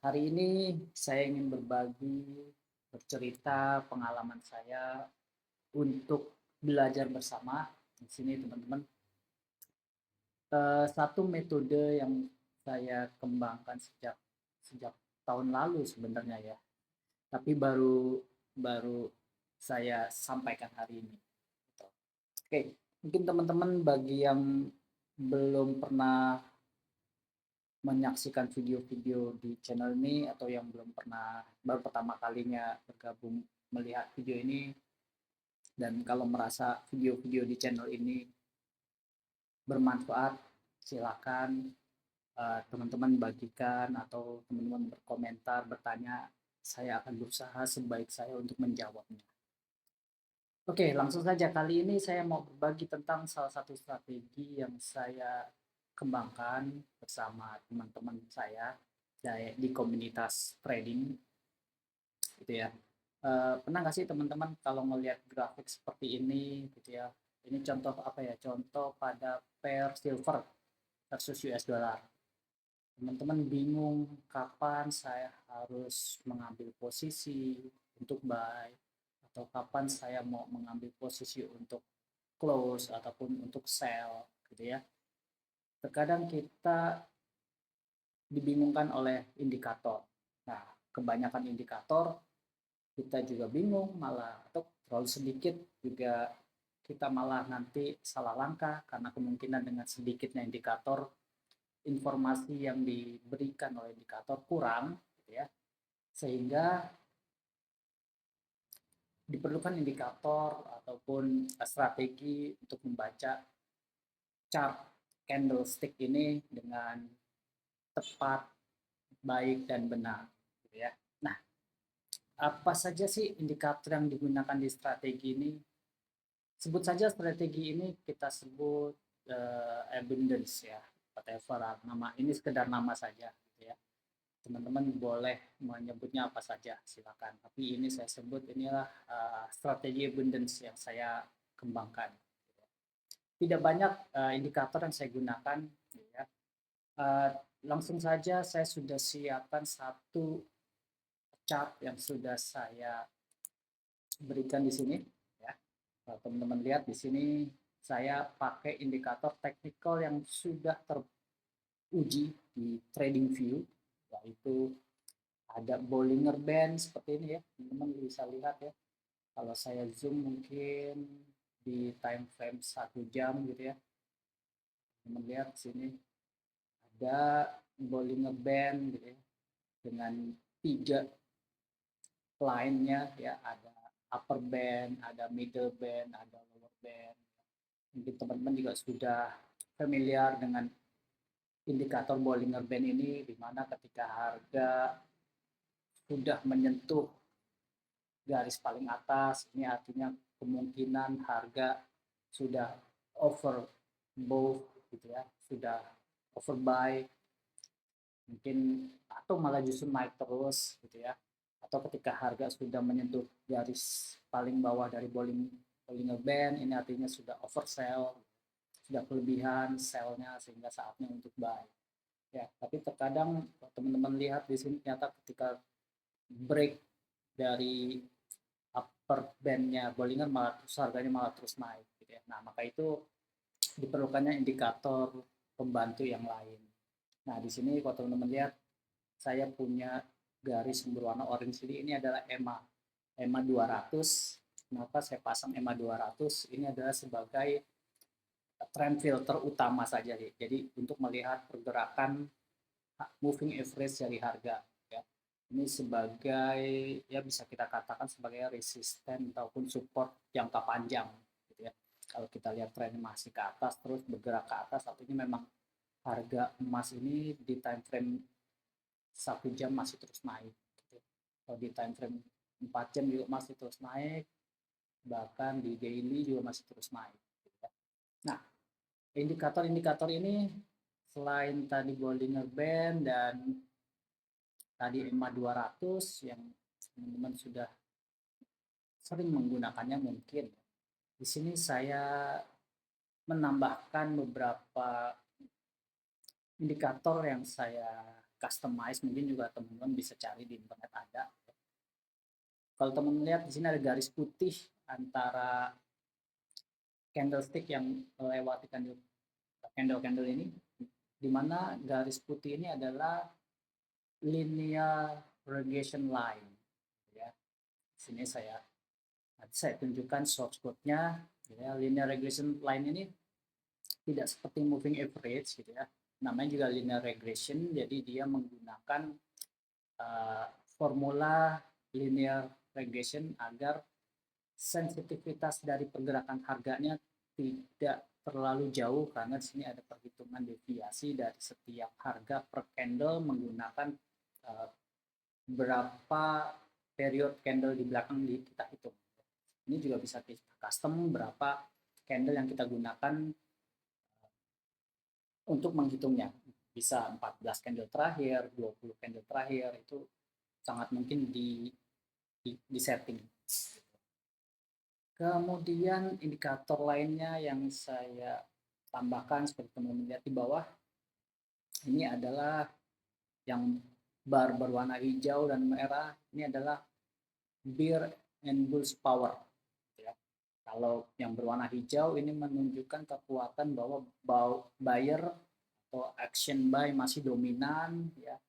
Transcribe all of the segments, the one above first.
Hari ini saya ingin berbagi, bercerita pengalaman saya untuk belajar bersama. Di sini teman-teman, satu metode yang saya kembangkan sejak sejak tahun lalu sebenarnya ya, tapi baru baru saya sampaikan hari ini. Gitu. Oke, mungkin teman-teman bagi yang belum pernah menyaksikan video-video di channel ini atau yang belum pernah baru pertama kalinya bergabung melihat video ini, dan kalau merasa video-video di channel ini bermanfaat, silakan teman-teman bagikan atau teman-teman berkomentar, bertanya, saya akan berusaha sebaik saya untuk menjawabnya. Oke, langsung saja. Kali ini saya mau berbagi tentang salah satu strategi yang saya kembangkan bersama teman-teman saya di komunitas trading, gitu ya. Pernah nggak sih teman-teman kalau melihat grafik seperti ini, gitu ya? Ini contoh apa ya? Contoh pada pair silver versus US dollar. Teman-teman bingung kapan saya harus mengambil posisi untuk buy atau kapan saya mau mengambil posisi untuk close ataupun untuk sell, gitu ya. Terkadang kita dibingungkan oleh indikator. Nah, kebanyakan indikator kita juga bingung malah, atau terlalu sedikit juga kita malah nanti salah langkah karena kemungkinan dengan sedikitnya indikator, informasi yang diberikan oleh indikator kurang, gitu ya, sehingga diperlukan indikator ataupun strategi untuk membaca chart candlestick ini dengan tepat, baik dan benar, gitu ya. Nah, apa saja sih indikator yang digunakan di strategi ini? Sebut saja strategi ini kita sebut abundance ya, whatever nama ini, sekedar nama saja, gitu ya. Teman-teman boleh menyebutnya apa saja, silakan. Tapi ini saya sebut inilah strategi abundance yang saya kembangkan. Tidak banyak indikator yang saya gunakan, ya. Uh, Langsung saja saya sudah siapkan satu chart yang sudah saya berikan di sini, ya. Kalau teman-teman lihat di sini saya pakai indikator teknikal yang sudah teruji di TradingView, yaitu ada Bollinger Band seperti ini ya, teman-teman bisa lihat ya. Kalau saya zoom mungkin di time frame 1 jam, gitu ya, teman lihat di sini ada Bollinger Band, gitu ya, dengan 3 line-nya ya, ada upper band, ada middle band, ada lower band. Mungkin teman-teman juga sudah familiar dengan indikator Bollinger Band ini, di mana ketika harga sudah menyentuh garis paling atas, ini artinya kemungkinan harga sudah overbought, gitu ya, sudah overbuy, mungkin, atau malah justru naik terus, gitu ya. Atau ketika harga sudah menyentuh garis paling bawah dari Bollinger Band, ini artinya sudah oversell, sudah kelebihan sell-nya sehingga saatnya untuk buy. Ya, tapi terkadang teman-teman lihat di sini ternyata ketika break dari upper band-nya Bollinger, malah terus harganya malah terus naik, gitu ya. Nah, maka itu diperlukannya indikator pembantu yang lain. Nah, di sini kalau teman-teman lihat, saya punya garis yang berwarna orange ini adalah EMA 200. Kenapa saya pasang EMA 200? Ini adalah sebagai trend filter utama saja. Jadi untuk melihat pergerakan moving average dari harga, ya. Ini sebagai, ya bisa kita katakan sebagai resisten ataupun support jangka panjang, gitu ya. Kalau kita lihat tren masih ke atas terus bergerak ke atas, artinya memang harga emas ini di time frame 1 jam masih terus naik, gitu. Kalau di time frame 4 jam juga masih terus naik, bahkan di daily juga masih terus naik, gitu ya. Nah, indikator-indikator ini selain tadi Bollinger Band dan tadi EMA 200 yang teman-teman sudah sering menggunakannya mungkin, di sini saya menambahkan beberapa indikator yang saya customize, mungkin juga teman-teman bisa cari di internet ada. Kalau teman-teman lihat di sini ada garis putih antara candlestick yang melewati candle ini, di mana garis putih ini adalah linear regression line. Ya, sini saya tunjukkan source code-nya. Ya, linear regression line ini tidak seperti moving average gitu ya. Namanya juga linear regression, jadi dia menggunakan uh, formula linear regression agar sensitivitas dari pergerakan harganya tidak terlalu jauh, karena di sini ada perhitungan deviasi dari setiap harga per candle menggunakan uh, berapa period candle di belakang kita hitung. Ini juga bisa kita custom berapa candle yang kita gunakan untuk menghitungnya. Bisa 14 candle terakhir, 20 candle terakhir, itu sangat mungkin di setting. Kemudian indikator lainnya yang saya tambahkan seperti teman-teman lihat di bawah, ini adalah yang bar berwarna hijau dan merah, ini adalah bear and bulls power. Ya. Kalau yang berwarna hijau ini menunjukkan kekuatan bahwa buyer atau action buy masih dominan. Ya.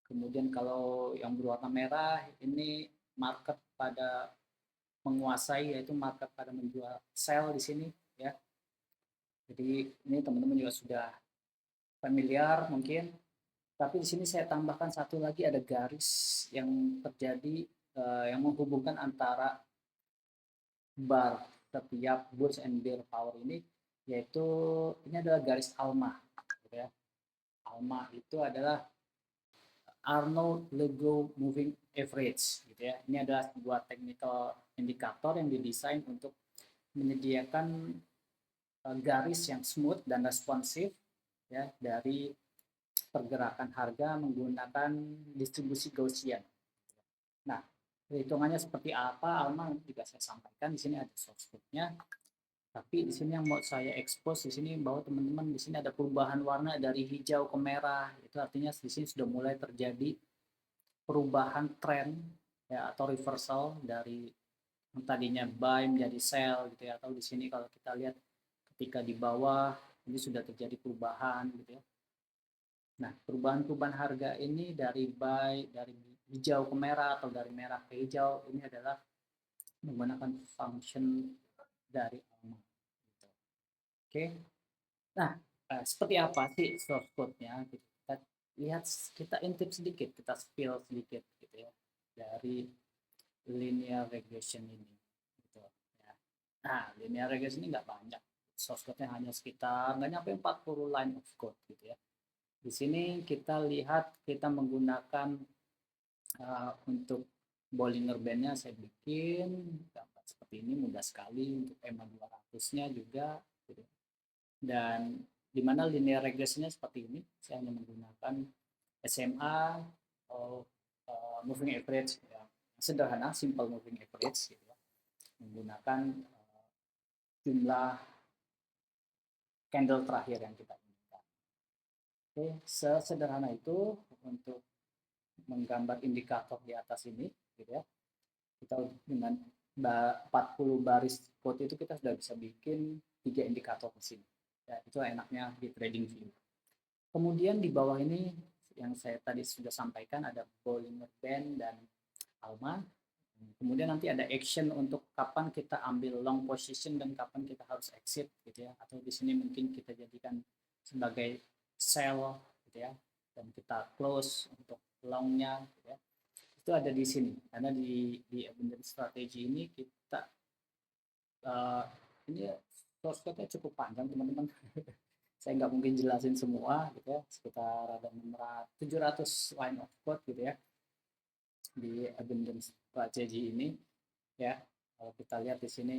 Kemudian kalau yang berwarna merah ini market pada menguasai, yaitu market pada menjual sell di sini ya. Jadi ini teman-teman juga sudah familiar mungkin. Tapi di sini saya tambahkan satu lagi, ada garis yang terjadi yang menghubungkan antara bar setiap bulls and bear power ini, yaitu ini adalah garis ALMA. Gitu ya. ALMA itu adalah Arnold Lego Moving Average. Gitu ya. Ini adalah sebuah technical indikator yang didesain untuk menyediakan garis yang smooth dan responsif ya dari pergerakan harga menggunakan distribusi Gaussian. Nah, perhitungannya seperti apa, Alma juga saya sampaikan. Di sini ada source code-nya. Tapi di sini yang mau saya expose di sini bahwa teman-teman di sini ada perubahan warna dari hijau ke merah. Itu artinya di sini sudah mulai terjadi perubahan tren ya, atau reversal dari yang tadinya buy menjadi sell gitu ya. Atau di sini kalau kita lihat ketika di bawah ini sudah terjadi perubahan gitu ya. Nah, perubahan-perubahan harga ini dari hijau ke merah atau dari merah ke hijau ini adalah menggunakan function dari ALMA. Gitu. Oke. Nah, seperti apa sih source code-nya? Kita lihat, kita intip sedikit, kita spill sedikit gitu ya dari linear regression ini. Gitu. Ya. Nah, linear regression ini nggak banyak. Source code-nya hanya sekitar nggak nyampe 40 line of code gitu ya. Di sini kita lihat kita menggunakan untuk Bollinger Band-nya saya bikin gambar seperti ini, mudah sekali. Untuk EMA 200-nya juga gitu. Dan di mana linear regression-nya seperti ini, saya hanya menggunakan SMA atau moving average ya. Sederhana, simple moving average gitu ya. Menggunakan jumlah candle terakhir yang kita inginkan. Oke, sesederhana itu untuk menggambar indikator di atas ini gitu ya. Kita dengan 40 baris code itu kita sudah bisa bikin 3 indikator di sini ya. Itu enaknya di trading view. Kemudian di bawah ini yang saya tadi sudah sampaikan ada Bollinger Band dan ALMA. Kemudian nanti ada action untuk kapan kita ambil long position dan kapan kita harus exit gitu ya. Atau di sini mungkin kita jadikan sebagai sell gitu ya. Dan kita close untuk longnya gitu ya. Itu ada di sini. Karena di abundance strategy ini kita ini source code-nya cukup panjang teman-teman. Saya nggak mungkin jelasin semua gitu ya. Sekitar ada 700 line of code gitu ya di abundance strategy ini ya. Kalau kita lihat di sini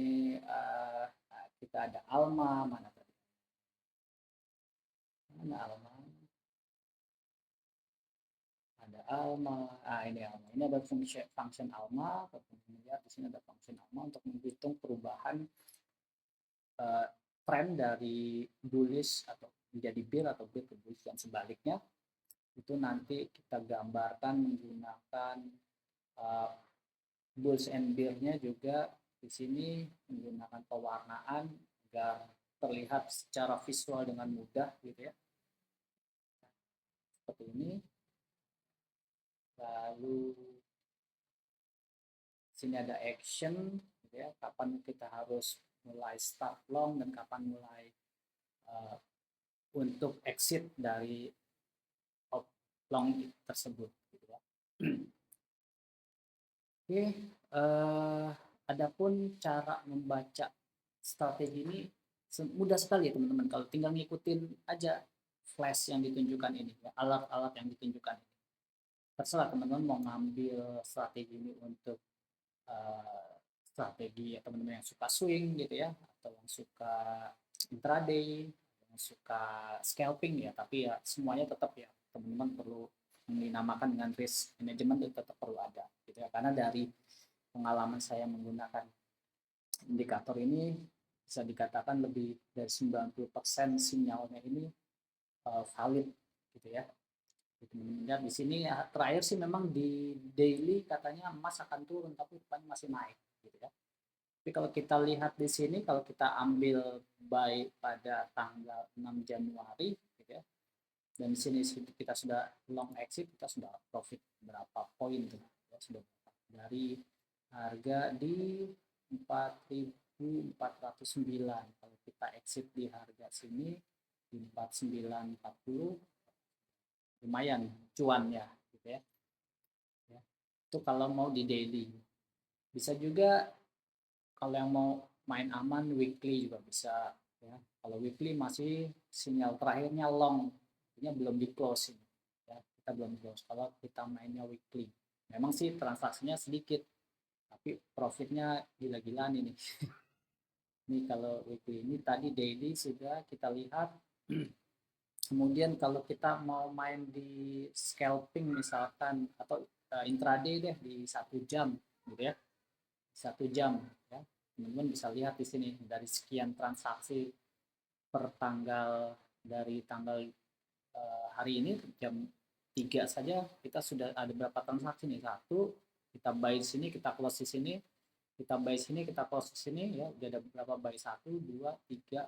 kita ada ALMA, mana tadi? Mana ALMA? Ada ALMA. Ini ALMA. Ini ada function ALMA. Kalau kita lihat di sini ada function ALMA untuk menghitung perubahan tren dari bullish atau menjadi bear atau bear ke bullish dan sebaliknya. Itu nanti kita gambarkan menggunakan uh, bulls and bear-nya juga di sini menggunakan pewarnaan agar terlihat secara visual dengan mudah gitu ya. Seperti ini. Lalu sini ada action gitu ya, kapan kita harus mulai start long dan kapan mulai uh, untuk exit dari long tersebut gitu ya. Oke, adapun cara membaca strategi ini mudah sekali ya teman-teman, kalau tinggal ngikutin aja flash yang ditunjukkan ini ya, alat-alat yang ditunjukkan ini. Terserah teman-teman mau ngambil strategi ini untuk strategi ya teman-teman yang suka swing gitu ya, atau yang suka intraday, yang suka scalping ya, tapi ya semuanya tetap ya teman-teman perlu dinamakan dengan risk management, itu tetap perlu ada gitu ya, karena dari pengalaman saya menggunakan indikator ini bisa dikatakan lebih dari 90% sinyalnya ini valid gitu ya. Kemudian di sini ya, terakhir sih memang di daily katanya emas akan turun, tapi rupanya masih naik gitu ya. Tapi kalau kita lihat di sini, kalau kita ambil buy pada tanggal 6 Januari gitu ya, dan di sini kita sudah long exit, kita sudah profit berapa poin tuh ya, sudah dari harga di 4.409, kalau kita exit di harga sini di 4940, lumayan cuan ya gitu ya. Ya. Itu kalau mau di daily. Bisa juga kalau yang mau main aman weekly juga bisa ya. Kalau weekly masih sinyal terakhirnya long, artinya belum di close ini. Ya, kita belum close. Kalau kita mainnya weekly, memang sih transaksinya sedikit, tapi profitnya gila-gilaan ini. Ini kalau weekly, ini tadi daily sudah kita lihat. Kemudian kalau kita mau main di scalping misalkan, atau intraday deh di 1 jam gitu ya, 1 jam ya, teman-teman bisa lihat di sini dari sekian transaksi per tanggal, dari tanggal hari ini jam 3 saja kita sudah ada berapa transaksi nih, satu kita buy di sini, kita close di sini, kita buy sini, kita close di sini ya, udah ada berapa buy, 1 2 3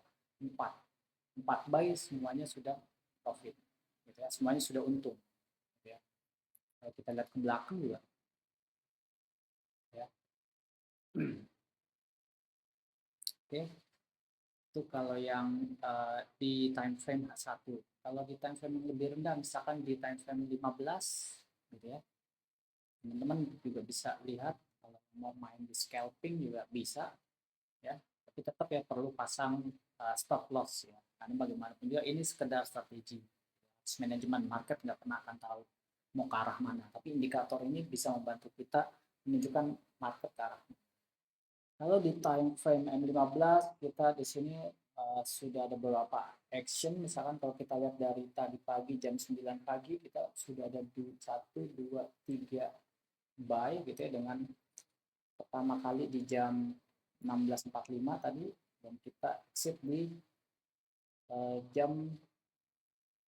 4, 4 buy semuanya sudah profit gitu ya, semuanya sudah untung gitu ya. Kalau kita lihat ke belakang juga ya. Oke, itu kalau yang di time frame H1. Kalau di time frame yang lebih rendah, misalkan di time frame 15 gitu ya, teman-teman juga bisa lihat, kalau mau main di scalping juga bisa ya, tapi tetap ya perlu pasang stop loss ya, karena bagaimanapun juga ini sekedar strategi manajemen, market nggak pernah akan tahu mau ke arah mana, tapi indikator ini bisa membantu kita menunjukkan market ke arah. Kalau di time frame M15 kita di sini sudah ada beberapa action, misalkan kalau kita lihat dari tadi pagi jam 9 pagi kita sudah ada 1 2 3 buy gitu ya, dengan pertama kali di jam 16.45 tadi, dan kita exit di jam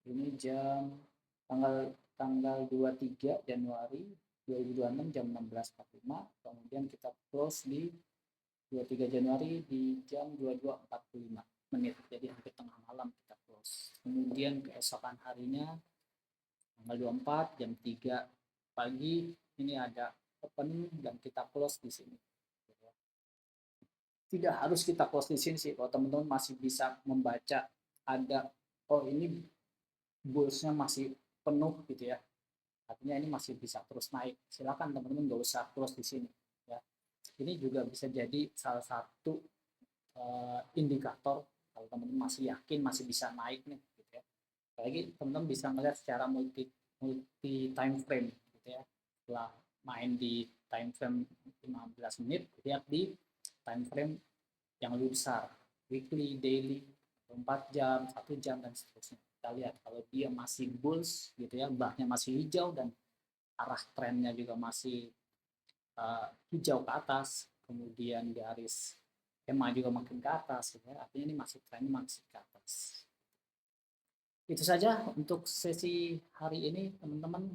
ini, jam tanggal tanggal 23 Januari 2026 jam 16.45, kemudian kita close di 23 Januari di jam 22.45 menit, jadi hampir tengah malam kita close. Kemudian keesokan harinya tanggal 24 jam 3 pagi ini ada open dan kita close di sini. Tidak harus kita close di sini sih, kalau teman-teman masih bisa membaca ada, oh ini bullsnya masih penuh gitu ya, artinya ini masih bisa terus naik, silakan teman-teman nggak usah close di sini ya. Ini juga bisa jadi salah satu indikator kalau teman-teman masih yakin masih bisa naik nih gitu ya. Apalagi teman-teman bisa melihat secara multi multi time frame gitu ya. Setelah main di time frame 15 menit, lihat di time frame yang lebih besar, weekly, daily, 4 jam, 1 jam dan seterusnya. Kita lihat kalau dia masih bulls gitu ya, barnya masih hijau dan arah trennya juga masih hijau ke atas, kemudian garis EMA juga makin ke atas gitu ya, artinya ini masih trennya masih ke atas. Itu saja untuk sesi hari ini, teman-teman.